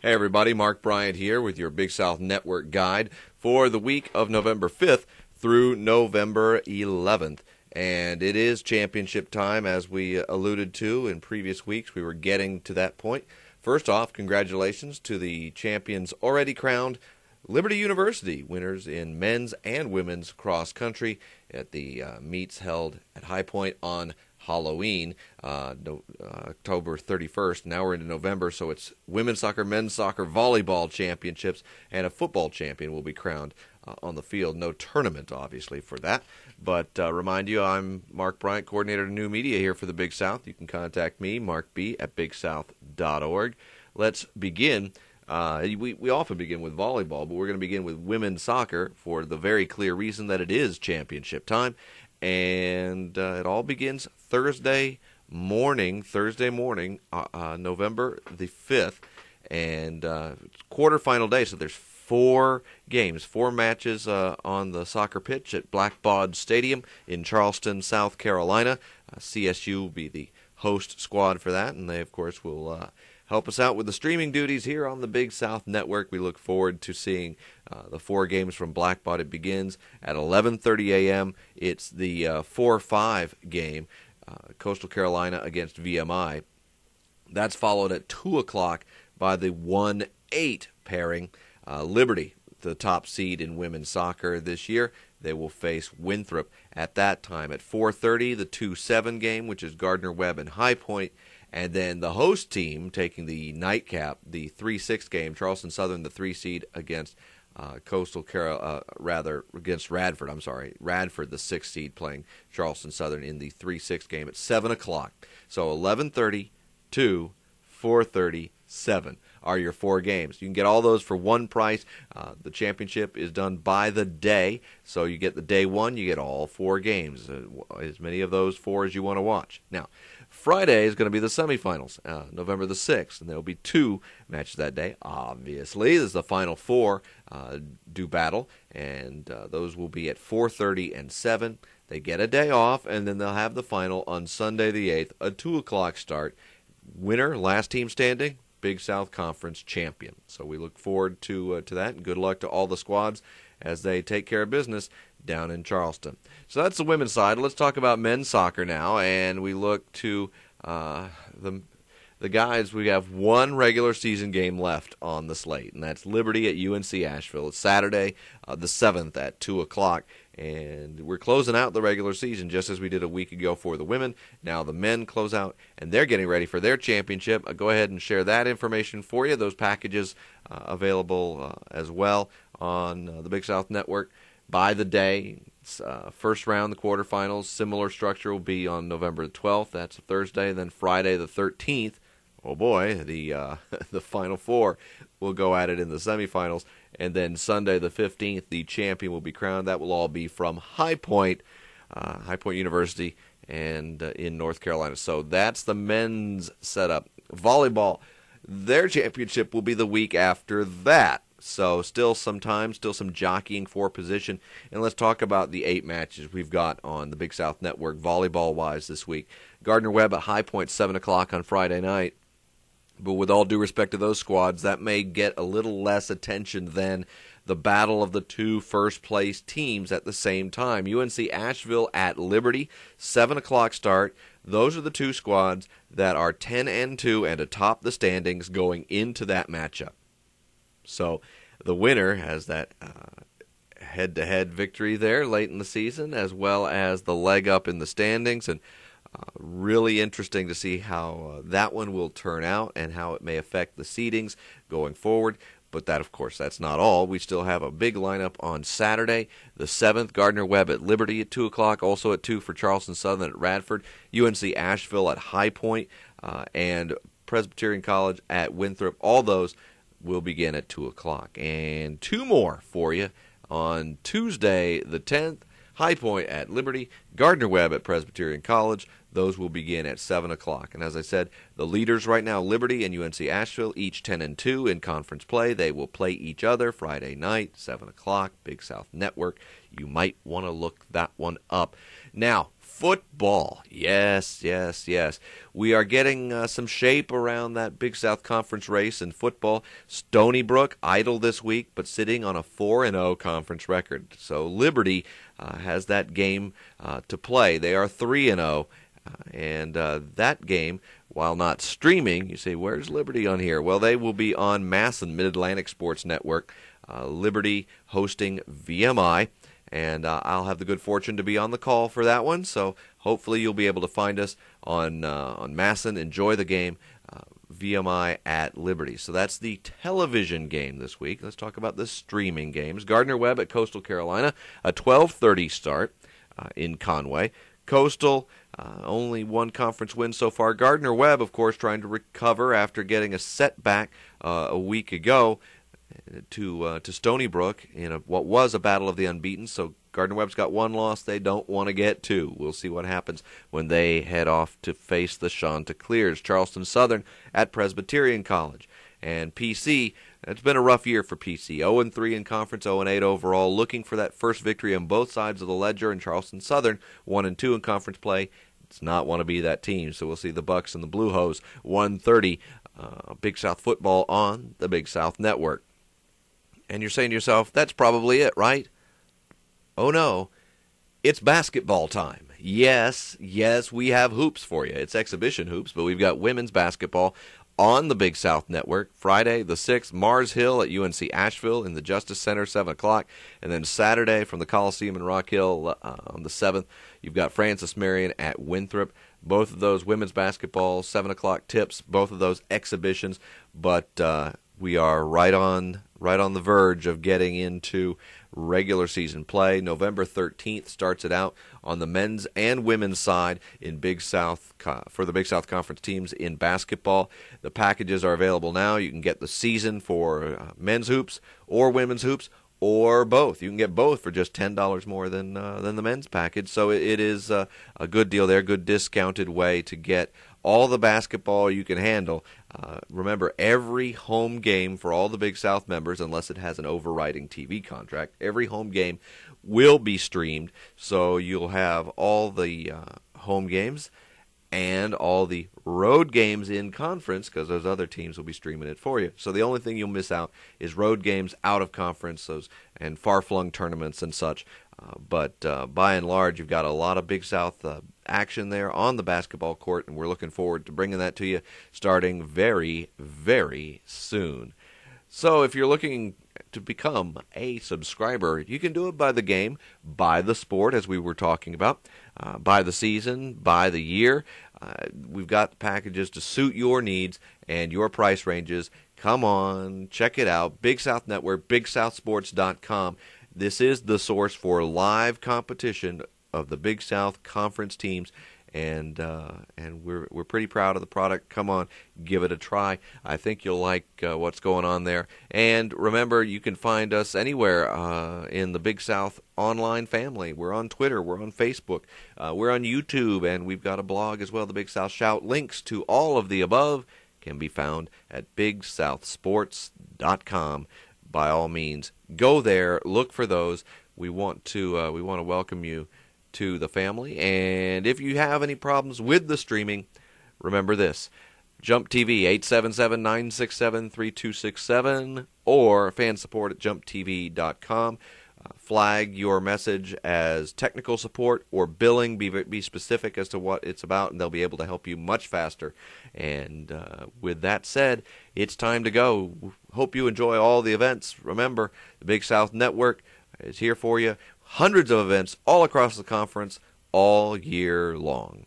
Hey everybody, Mark Bryant here with your Big South Network guide for the week of November 5th through November 11th. And it is championship time, as we alluded to in previous weeks. We were getting to that point. First off, congratulations to the champions already crowned, Liberty University, winners in men's and women's cross country at the meets held at High Point on Halloween, October 31st. Now we're into November, so it's women's soccer, men's soccer, volleyball championships, and a football champion will be crowned on the field. No tournament, obviously, for that. But remind you, I'm Mark Bryant, coordinator of new media here for the Big South. You can contact me, Mark B., at bigsouth.org. Let's begin. We often begin with volleyball, but we're going to begin with women's soccer for the very clear reason that it is championship time. And it all begins Thursday morning, November the 5th. And it's quarterfinal day, so there's 4 games, 4 matches on the soccer pitch at Blackbaud Stadium in Charleston, South Carolina. CSU will be the host squad for that, and they, of course, will help us out with the streaming duties here on the Big South Network. We look forward to seeing the 4 games from Blackbaud. It begins at 11:30 a.m. It's the 4-5 game, Coastal Carolina against VMI. That's followed at 2 o'clock by the 1-8 pairing, Liberty, the top seed in women's soccer this year. They will face Winthrop at that time. At 4:30, the 2-7 game, which is Gardner-Webb and High Point. And then the host team taking the nightcap, the 3-6 game, Charleston Southern, the 3 seed against against Radford. I'm sorry, Radford, the 6 seed, playing Charleston Southern in the 3-6 game at 7 o'clock. So 11:30, 2, 4:30, 7 are your 4 games. You can get all those for one price. The championship is done by the day, so you get the day 1, you get all 4 games, as many of those 4 as you want to watch. Now, Friday is going to be the semifinals, November the 6th, and there will be 2 matches that day. Obviously, this is the Final 4 do battle, and those will be at 4:30 and 7. They get a day off, and then they'll have the final on Sunday the 8th, a 2 o'clock start. Winner, last team standing, Big South Conference champion. So we look forward to that, and good luck to all the squads as they take care of business down in Charleston. So that's the women's side. Let's talk about men's soccer now, and we look to the guys. We have 1 regular season game left on the slate, and that's Liberty at UNC Asheville. It's Saturday, the 7th at 2 o'clock, and we're closing out the regular season just as we did a week ago for the women. Now the men close out, and they're getting ready for their championship. I'll go ahead and share that information for you. Those packages available as well on the Big South Network by the day. It's, first round, the quarterfinals, similar structure will be on November 12th. That's a Thursday. Then Friday the 13th, oh boy, the Final 4 will go at it in the semifinals. And then Sunday the 15th, the champion will be crowned. That will all be from High Point University and in North Carolina. So that's the men's setup. Volleyball, their championship will be the week after that. So still some time, still some jockeying for position. And let's talk about the 8 matches we've got on the Big South Network volleyball-wise this week. Gardner-Webb at High Point, 7 o'clock on Friday night. But with all due respect to those squads, that may get a little less attention than the battle of the 2 first-place teams at the same time. UNC Asheville at Liberty, 7 o'clock start. Those are the 2 squads that are 10-2 and atop the standings going into that matchup. So the winner has that head-to-head victory there late in the season, as well as the leg up in the standings. And really interesting to see how that one will turn out and how it may affect the seedings going forward. But that, of course, that's not all. We still have a big lineup on Saturday, the 7th, Gardner-Webb at Liberty at 2 o'clock, also at 2 for Charleston Southern at Radford, UNC Asheville at High Point, and Presbyterian College at Winthrop. All those will begin at 2 o'clock. And 2 more for you on Tuesday the 10th, High Point at Liberty, Gardner-Webb at Presbyterian College. Those will begin at 7 o'clock. And as I said, the leaders right now, Liberty and UNC Asheville, each 10-2 in conference play. They will play each other Friday night, 7 o'clock, Big South Network. You might want to look that one up. Now, Football. Yes, yes, yes. We are getting some shape around that Big South Conference race in football. Stony Brook idle this week, but sitting on a 4-0 conference record. So Liberty has that game to play. They are 3-0. And that game, while not streaming, you say, where's Liberty on here? Well, they will be on Masson, Mid-Atlantic Sports Network. Liberty hosting VMI. And I'll have the good fortune to be on the call for that one. So hopefully you'll be able to find us on Masson. Enjoy the game. VMI at Liberty. So that's the television game this week. Let's talk about the streaming games. Gardner-Webb at Coastal Carolina, a 12:30 start in Conway. Coastal, only one conference win so far. Gardner-Webb, of course, trying to recover after getting a setback a week ago to Stony Brook in what was a battle of the unbeaten. So Gardner-Webb's got one loss. They don't want to get two. We'll see what happens when they head off to face the Chanticleers. Charleston Southern at Presbyterian College. And PC, it's been a rough year for PC. 0-3 in conference, 0-8 overall. Looking for that first victory on both sides of the ledger. And Charleston Southern, 1-2 in conference play. Does not want to be that team. So we'll see the Bucks and the Blue Hose, 1:30. Big South football on the Big South Network. And you're saying to yourself, that's probably it, right? Oh, no. It's basketball time. Yes, we have hoops for you. It's exhibition hoops, but we've got women's basketball on the Big South Network. Friday, the 6th, Mars Hill at UNC Asheville in the Justice Center, 7 o'clock. And then Saturday from the Coliseum in Rock Hill on the 7th, you've got Francis Marion at Winthrop. Both of those women's basketball, 7 o'clock tips, both of those exhibitions. But we are right on the verge of getting into regular season play. November 13th starts it out on the men's and women's side in Big South for the Big South Conference teams in basketball. The packages are available now. You can get the season for men's hoops or women's hoops or both. You can get both for just $10 more than the men's package. So it is a good deal there, good discounted way to get all the basketball you can handle. Remember, every home game for all the Big South members, unless it has an overriding TV contract, every home game will be streamed. So you'll have all the home games and all the road games in conference, because those other teams will be streaming it for you. So the only thing you'll miss out is road games out of conference and far-flung tournaments and such. But by and large, you've got a lot of Big South action there on the basketball court, and we're looking forward to bringing that to you starting very, very soon. So if you're looking to become a subscriber, you can do it by the game, by the sport, as we were talking about, by the season, by the year. We've got packages to suit your needs and your price ranges. Come on, check it out. Big South Network, BigSouthSports.com. This is the source for live competition of the Big South Conference teams, and we're pretty proud of the product. Come on, give it a try. I think you'll like what's going on there. And remember, you can find us anywhere in the Big South online family. We're on Twitter, we're on Facebook, we're on YouTube, and we've got a blog as well, the Big South Shout. Links to all of the above can be found at BigSouthSports.com. By all means, go there, look for those. We want to welcome you to the family. And if you have any problems with the streaming, remember this: Jump TV 877-967-3267 or fan support at jumptv.com. Flag your message as technical support or billing. Be specific as to what it's about, and they'll be able to help you much faster. And with that said, it's time to go. Hope you enjoy all the events. Remember, the Big South Network is here for you. Hundreds of events all across the conference all year long.